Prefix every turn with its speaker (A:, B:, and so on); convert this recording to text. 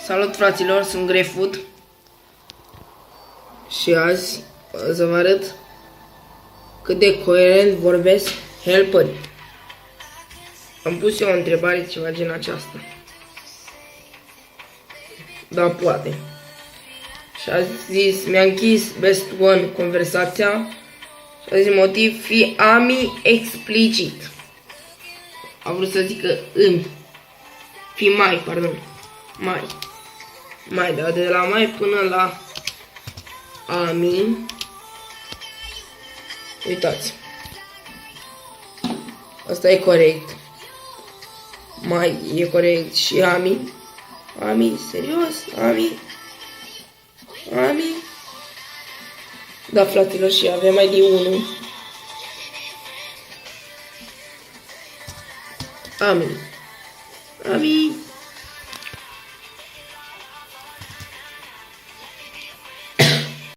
A: Salut fraților, sunt Greyfoot și azi o să vă arăt cât de coerent vorbesc helperii. Am pus eu o întrebare ceva gen aceasta. Da, poate. Și a zis, mi-a închis best one conversația și a zis motiv fi ami explicit. A vrut să zică îmi. Fi mai, pardon. Mai, da, de la mai până la ami. Uitați. Asta e corect. Mai e corect și ami. Ami, serios? Ami? Da, fraților, și avem mai de 1. Ami.